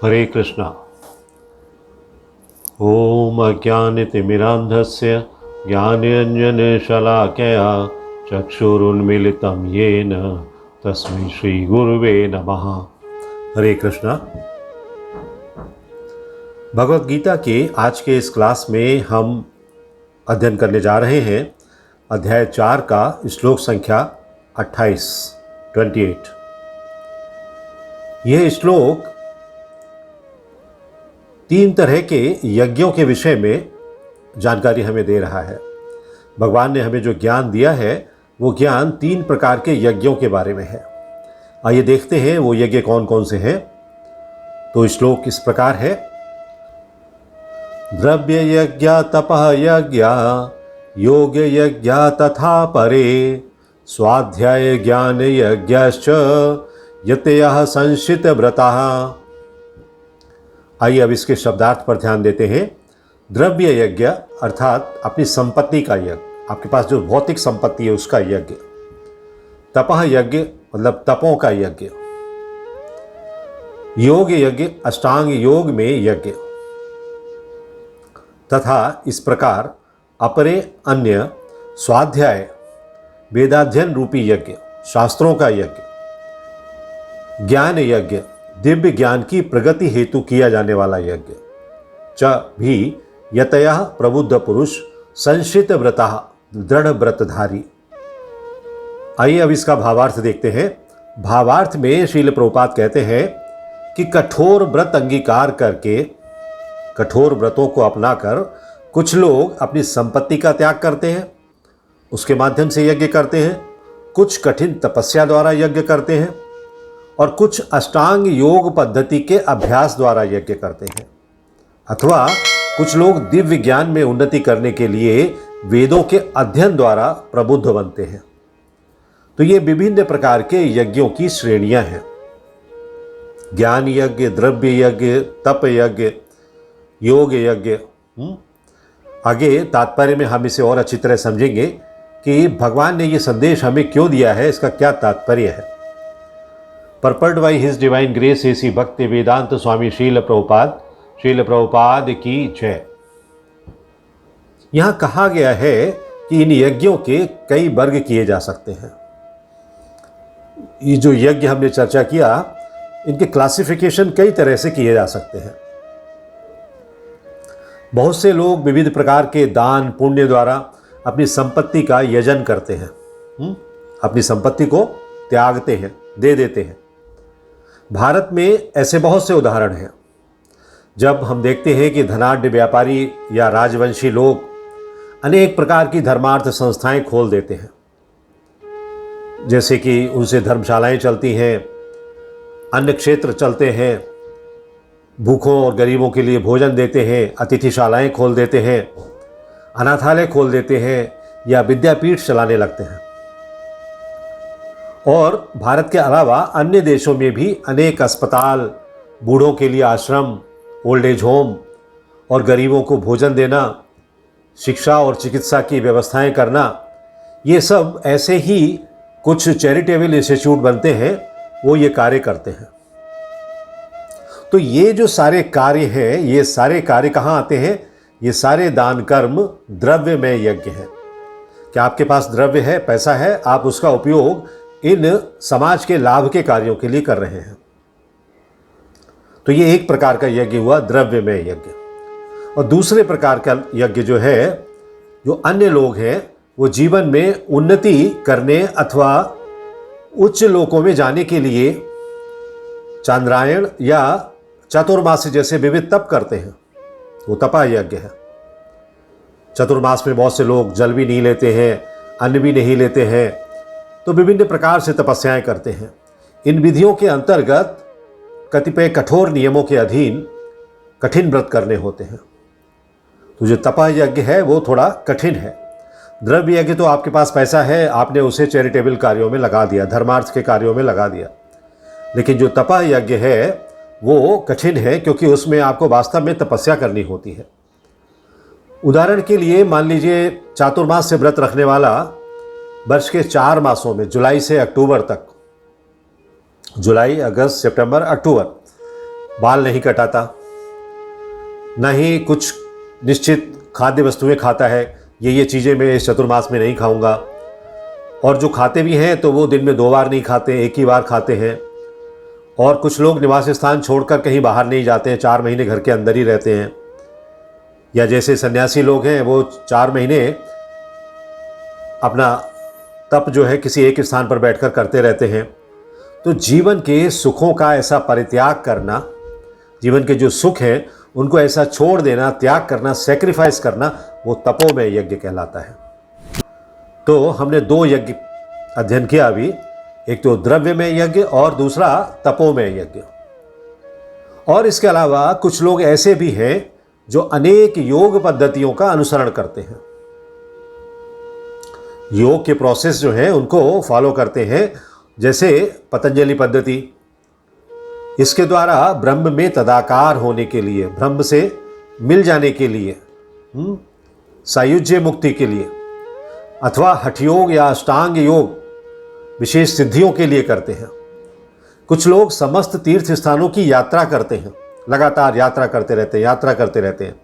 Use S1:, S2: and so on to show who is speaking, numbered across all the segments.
S1: हरे कृष्णा। ओम अज्ञानतिमिरान्धस्य ज्ञानाञ्जनशलाकया चक्षुरुन्मीलितं येन तस्मै श्रीगुरुवे नमः। हरे कृष्णा। भगवत गीता के आज के इस क्लास में हम अध्ययन करने जा रहे हैं अध्याय 4 का श्लोक संख्या 28। यह श्लोक 3 तरह के यज्ञों के विषय में जानकारी हमें दे रहा है। भगवान ने हमें जो ज्ञान दिया है वो ज्ञान 3 प्रकार के यज्ञों के बारे में है। आइए देखते हैं वो यज्ञ कौन कौन से हैं। तो श्लोक इस प्रकार है। द्रव्य यज्ञ तपः यज्ञ योग यज्ञ तथा परे स्वाध्याय ज्ञान यज्ञश्च यतयः संशित व्रतः। आइए अब इसके शब्दार्थ पर ध्यान देते हैं। द्रव्य यज्ञ अर्थात अपनी संपत्ति का यज्ञ, आपके पास जो भौतिक संपत्ति है उसका यज्ञ। तपः यज्ञ मतलब तपों का यज्ञ। योग यज्ञ अष्टांग योग में यज्ञ। तथा इस प्रकार अपरे अन्य स्वाध्याय वेदाध्ययन रूपी यज्ञ, शास्त्रों का यज्ञ। ज्ञान यज्ञ दिव्य ज्ञान की प्रगति हेतु किया जाने वाला यज्ञ। च भी यतयः प्रबुद्ध पुरुष संशित व्रतः दृढ़ व्रतधारी। आइए अब इसका भावार्थ देखते हैं। भावार्थ में श्रील प्रभुपाद कहते हैं कि कठोर व्रत अंगीकार करके, कठोर व्रतों को अपनाकर कुछ लोग अपनी संपत्ति का त्याग करते हैं, उसके माध्यम से यज्ञ करते हैं। कुछ कठिन तपस्या द्वारा यज्ञ करते हैं और कुछ अष्टांग योग पद्धति के अभ्यास द्वारा यज्ञ करते हैं। अथवा कुछ लोग दिव्य ज्ञान में उन्नति करने के लिए वेदों के अध्ययन द्वारा प्रबुद्ध बनते हैं। तो ये विभिन्न प्रकार के यज्ञों की श्रेणियां हैं। ज्ञान यज्ञ, द्रव्य यज्ञ, तप यज्ञ, योग यज्ञ। आगे तात्पर्य में हम इसे और अच्छी तरह समझेंगे कि भगवान ने ये संदेश हमें क्यों दिया है, इसका क्या तात्पर्य है। Prepared by his divine grace A C Bhaktivedanta स्वामी श्रील प्रभुपाद की जय। यहां कहा गया है कि इन यज्ञों के कई वर्ग किए जा सकते हैं। ये जो यज्ञ हमने चर्चा किया, इनके क्लासिफिकेशन कई तरह से किए जा सकते हैं। बहुत से लोग विविध प्रकार के दान पुण्य द्वारा अपनी संपत्ति का यजन करते हैं, अपनी संपत्ति को त्यागते हैं, दे देते हैं। भारत में ऐसे बहुत से उदाहरण हैं। जब हम देखते हैं कि धनाढ्य व्यापारी या राजवंशी लोग अनेक प्रकार की धर्मार्थ संस्थाएं खोल देते हैं, जैसे कि उनसे धर्मशालाएं चलती हैं, अन्य क्षेत्र चलते हैं, भूखों और गरीबों के लिए भोजन देते हैं, अतिथिशालाएं खोल देते हैं, अनाथालय खोल देते हैं या विद्यापीठ चलाने लगते हैं। और भारत के अलावा अन्य देशों में भी अनेक अस्पताल, बूढ़ों के लिए आश्रम, ओल्ड एज होम और गरीबों को भोजन देना, शिक्षा और चिकित्सा की व्यवस्थाएं करना, ये सब ऐसे ही कुछ चैरिटेबल इंस्टीट्यूट बनते हैं, वो ये कार्य करते हैं। तो ये जो सारे कार्य हैं, ये सारे कार्य कहाँ आते हैं? ये सारे दान कर्म द्रव्य में यज्ञ है। क्या आपके पास द्रव्य है, पैसा है, आप उसका उपयोग इन समाज के लाभ के कार्यों के लिए कर रहे हैं। तो ये एक प्रकार का यज्ञ हुआ, द्रव्य में यज्ञ। और दूसरे प्रकार का यज्ञ जो है, जो अन्य लोग हैं वो जीवन में उन्नति करने अथवा उच्च लोकों में जाने के लिए चांद्रायण या चातुर्मास जैसे विविध तप करते हैं, वो तपा यज्ञ है। चतुर्मास में बहुत से लोग जल भी नहीं लेते हैं, अन्न भी नहीं लेते हैं, तो विभिन्न प्रकार से तपस्याएं करते हैं। इन विधियों के अंतर्गत कतिपय कठोर नियमों के अधीन कठिन व्रत करने होते हैं। तो जो तपा यज्ञ है वो थोड़ा कठिन है। द्रव्य यज्ञ तो आपके पास पैसा है, आपने उसे चैरिटेबल कार्यों में लगा दिया, धर्मार्थ के कार्यों में लगा दिया। लेकिन जो तपा यज्ञ है वो कठिन है, क्योंकि उसमें आपको वास्तव में तपस्या करनी होती है। उदाहरण के लिए मान लीजिए चातुर्मास से व्रत रखने वाला वर्ष के 4 मासों में जुलाई से अक्टूबर तक, जुलाई, अगस्त, सितंबर, अक्टूबर, बाल नहीं कटाता, न ही कुछ निश्चित खाद्य वस्तुएं खाता है, ये चीज़ें मैं इस चतुर्मास में नहीं खाऊंगा। और जो खाते भी हैं तो वो दिन में 2 बार नहीं खाते, एक ही बार खाते हैं। और कुछ लोग निवास स्थान छोड़कर कहीं बाहर नहीं जाते हैं, 4 महीने घर के अंदर ही रहते हैं। या जैसे सन्यासी लोग हैं वो 4 महीने अपना तप जो है किसी एक स्थान पर बैठकर करते रहते हैं। तो जीवन के सुखों का ऐसा परित्याग करना, जीवन के जो सुख हैं उनको ऐसा छोड़ देना, त्याग करना, सेक्रीफाइस करना, वो तपोमय यज्ञ कहलाता है। तो हमने 2 यज्ञ अध्ययन किया अभी, एक तो द्रव्यमय यज्ञ और दूसरा तपोमय यज्ञ। और इसके अलावा कुछ लोग ऐसे भी हैं जो अनेक योग पद्धतियों का अनुसरण करते हैं, योग के प्रोसेस जो है उनको फॉलो करते हैं, जैसे पतंजलि पद्धति। इसके द्वारा ब्रह्म में तदाकार होने के लिए, ब्रह्म से मिल जाने के लिए, सायुज्य मुक्ति के लिए, अथवा हठयोग या अष्टांग योग विशेष सिद्धियों के लिए करते हैं। कुछ लोग समस्त तीर्थ स्थानों की यात्रा करते हैं, लगातार यात्रा करते रहते हैं।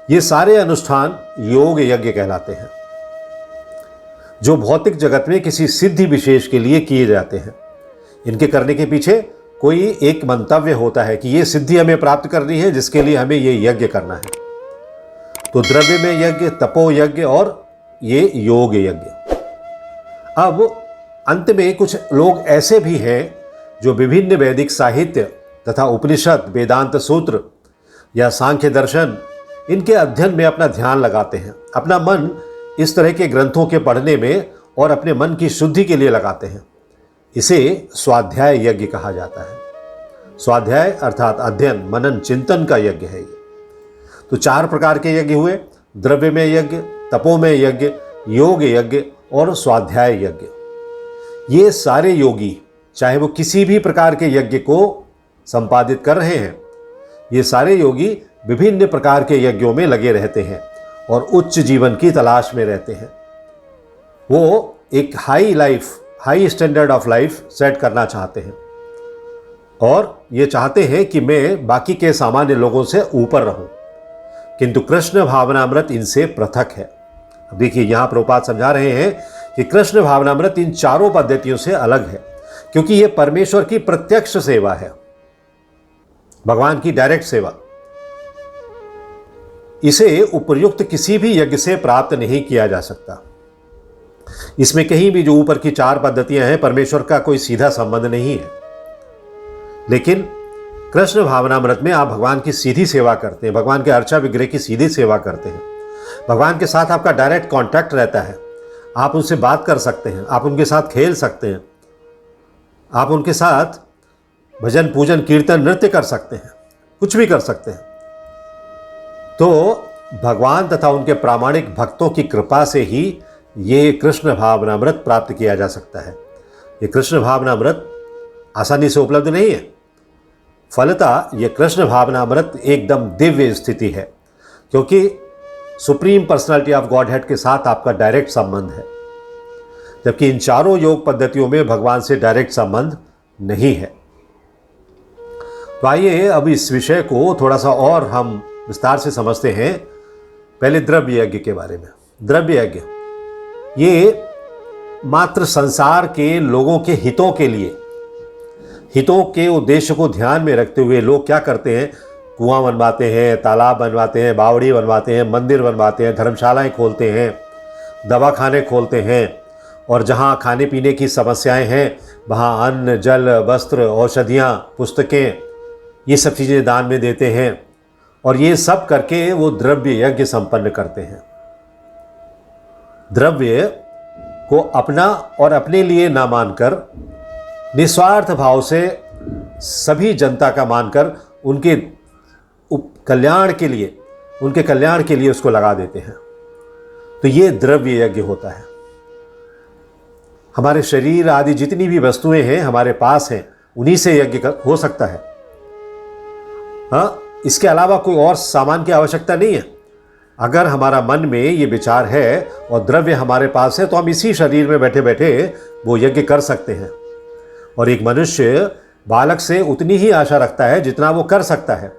S1: ये सारे अनुष्ठान योग यज्ञ कहलाते हैं, जो भौतिक जगत में किसी सिद्धि विशेष के लिए किए जाते हैं। इनके करने के पीछे कोई एक मंतव्य होता है कि ये सिद्धि हमें प्राप्त करनी है, जिसके लिए हमें ये यज्ञ करना है। तो द्रव्य में यज्ञ, तपो यज्ञ और ये योग यज्ञ। अब अंत में कुछ लोग ऐसे भी हैं जो विभिन्न वैदिक साहित्य तथा उपनिषद, वेदांत सूत्र या सांख्य दर्शन, इनके अध्ययन में अपना ध्यान लगाते हैं, अपना मन इस तरह के ग्रंथों के पढ़ने में और अपने मन की शुद्धि के लिए लगाते हैं। इसे स्वाध्याय यज्ञ कहा जाता है। स्वाध्याय अर्थात अध्ययन, मनन, चिंतन का यज्ञ है ये। तो 4 प्रकार के यज्ञ हुए, द्रव्यमय यज्ञ, तपोमय यज्ञ, योग यज्ञ और स्वाध्याय यज्ञ। ये सारे योगी, चाहे वो किसी भी प्रकार के यज्ञ को संपादित कर रहे हैं, ये सारे योगी विभिन्न प्रकार के यज्ञों में लगे रहते हैं और उच्च जीवन की तलाश में रहते हैं। वो एक high standard of life set करना चाहते हैं और ये चाहते हैं कि मैं बाकी के सामान्य लोगों से ऊपर रहूं। किंतु कृष्ण भावनामृत इनसे पृथक है। अब देखिए, यहाँ प्रभुपाद समझा रहे हैं कि कृष्ण भावनामृत इन 4 पद्धतियों से अलग है, क्योंकि ये परमेश्वर की प्रत्यक्ष सेवा है, भगवान की डायरेक्ट सेवा। इसे उपर्युक्त किसी भी यज्ञ से प्राप्त नहीं किया जा सकता। इसमें कहीं भी जो ऊपर की 4 पद्धतियां हैं, परमेश्वर का कोई सीधा संबंध नहीं है। लेकिन कृष्ण भावनामृत में आप भगवान की सीधी सेवा करते हैं, भगवान के अर्चा विग्रह की सीधी सेवा करते हैं। भगवान के साथ आपका डायरेक्ट कांटेक्ट रहता है, आप उनसे बात कर सकते हैं, आप उनके साथ खेल सकते हैं, आप उनके साथ भजन, पूजन, कीर्तन, नृत्य कर सकते हैं, कुछ भी कर सकते हैं। तो भगवान तथा उनके प्रामाणिक भक्तों की कृपा से ही ये कृष्ण भावनामृत प्राप्त किया जा सकता है। ये कृष्ण भावनामृत आसानी से उपलब्ध नहीं है। फलतः ये कृष्ण भावनामृत एकदम दिव्य स्थिति है, क्योंकि supreme personality of God head के साथ आपका डायरेक्ट संबंध है, जबकि इन 4 योग पद्धतियों में भगवान से डायरेक्ट संबंध नहीं है। तो आइए अब इस विषय को थोड़ा सा और हम विस्तार से समझते हैं। पहले द्रव्य यज्ञ के बारे में। द्रव्य यज्ञ ये मात्र संसार के लोगों के हितों के लिए, हितों के उद्देश्य को ध्यान में रखते हुए लोग क्या करते हैं, कुआं बनवाते हैं, तालाब बनवाते हैं, बावड़ी बनवाते हैं, मंदिर बनवाते हैं, धर्मशालाएं खोलते हैं, दवाखाने खोलते हैं, और जहाँ खाने पीने की समस्याएं हैं वहाँ अन्न, जल, वस्त्र, औषधियाँ, पुस्तकें, ये सब चीज़ें दान में देते हैं। और ये सब करके वो द्रव्य यज्ञ संपन्न करते हैं। द्रव्य को अपना और अपने लिए ना मानकर, निस्वार्थ भाव से सभी जनता का मानकर उनके कल्याण के लिए, उनके कल्याण के लिए उसको लगा देते हैं। तो ये द्रव्य यज्ञ होता है। हमारे शरीर आदि जितनी भी वस्तुएं हैं हमारे पास हैं, उन्हीं से यज्ञ हो सकता है। हाँ, इसके अलावा कोई और सामान की आवश्यकता नहीं है। अगर हमारा मन में ये विचार है और द्रव्य हमारे पास है, तो हम इसी शरीर में बैठे बैठे वो यज्ञ कर सकते हैं। और एक मनुष्य बालक से उतनी ही आशा रखता है जितना वो कर सकता है।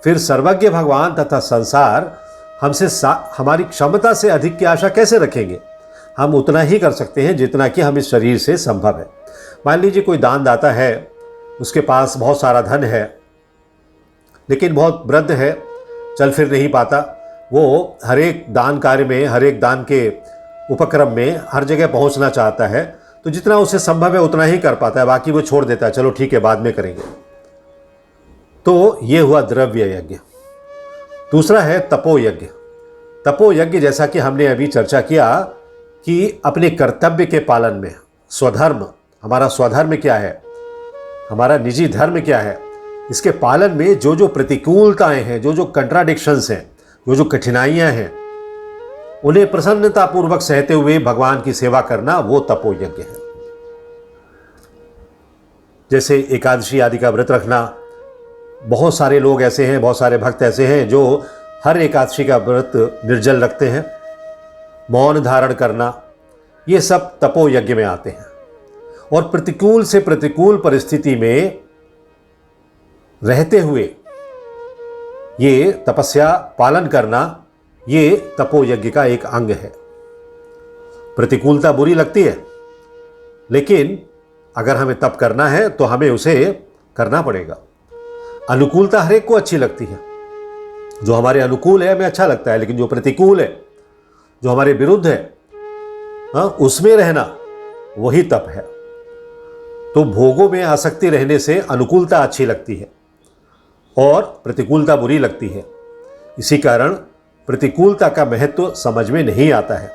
S1: फिर सर्वज्ञ भगवान तथा संसार हमसे हमारी क्षमता से अधिक की आशा कैसे रखेंगे? हम उतना ही कर सकते हैं जितना कि हम इस शरीर से संभव है। मान लीजिए कोई दानदाता है, उसके पास बहुत सारा धन है, लेकिन बहुत वृद्ध है, चल फिर नहीं पाता। वो हर एक दान कार्य में, हर एक दान के उपक्रम में हर जगह पहुंचना चाहता है, तो जितना उसे संभव है उतना ही कर पाता है, बाकी वो छोड़ देता है, चलो ठीक है बाद में करेंगे। तो ये हुआ द्रव्य यज्ञ। दूसरा है तपो यज्ञ। तपो यज्ञ जैसा कि हमने अभी चर्चा किया कि अपने कर्तव्य के पालन में, स्वधर्म, हमारा स्वधर्म क्या है, हमारा निजी धर्म क्या है, इसके पालन में जो जो प्रतिकूलताएं हैं, जो जो कंट्राडिक्शंस हैं, जो जो कठिनाइयां हैं, उन्हें प्रसन्नतापूर्वक सहते हुए भगवान की सेवा करना, वो तपो यज्ञ है। जैसे एकादशी आदि का व्रत रखना। बहुत सारे लोग ऐसे हैं, बहुत सारे भक्त ऐसे हैं जो हर एकादशी का व्रत निर्जल रखते हैं। मौन धारण करना, ये सब तपो यज्ञ में आते हैं। और प्रतिकूल से प्रतिकूल परिस्थिति में रहते हुए ये तपस्या पालन करना, ये तपो यज्ञ का एक अंग है। प्रतिकूलता बुरी लगती है, लेकिन अगर हमें तप करना है तो हमें उसे करना पड़ेगा। अनुकूलता हर एक को अच्छी लगती है। जो हमारे अनुकूल है हमें अच्छा लगता है, लेकिन जो प्रतिकूल है, जो हमारे विरुद्ध है, उसमें रहना वही तप है। तो भोगों में आसक्ति रहने से अनुकूलता अच्छी लगती है और प्रतिकूलता बुरी लगती है। इसी कारण प्रतिकूलता का महत्व समझ में नहीं आता है।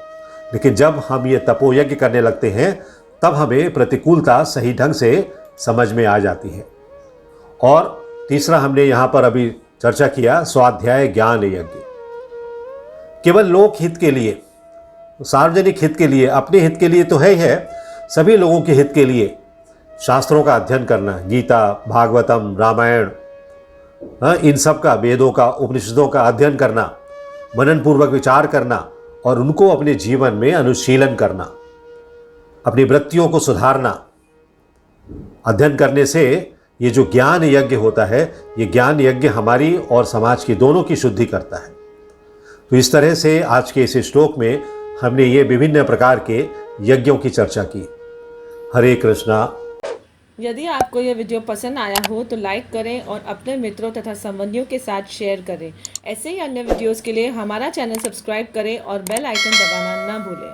S1: लेकिन जब हम ये तपोयज्ञ करने लगते हैं तब हमें प्रतिकूलता सही ढंग से समझ में आ जाती है। और तीसरा हमने यहाँ पर अभी चर्चा किया स्वाध्याय ज्ञान यज्ञ। केवल लोक हित के लिए, सार्वजनिक हित के लिए, अपने हित के लिए तो है ही है, सभी लोगों के हित के लिए शास्त्रों का अध्ययन करना, गीता, भागवतम, रामायण, इन सब का, वेदों का, उपनिषदों का अध्ययन करना, मनन पूर्वक विचार करना और उनको अपने जीवन में अनुशीलन करना, अपनी वृत्तियों को सुधारना। अध्ययन करने से ये जो ज्ञान यज्ञ होता है, ये ज्ञान यज्ञ हमारी और समाज की दोनों की शुद्धि करता है। तो इस तरह से आज के इस श्लोक में हमने ये विभिन्न प्रकार के यज्ञों की चर्चा की। हरे कृष्णा।
S2: यदि आपको यह वीडियो पसंद आया हो तो लाइक करें और अपने मित्रों तथा संबंधियों के साथ शेयर करें। ऐसे ही अन्य वीडियोस के लिए हमारा चैनल सब्सक्राइब करें और बेल आइकन दबाना ना भूलें।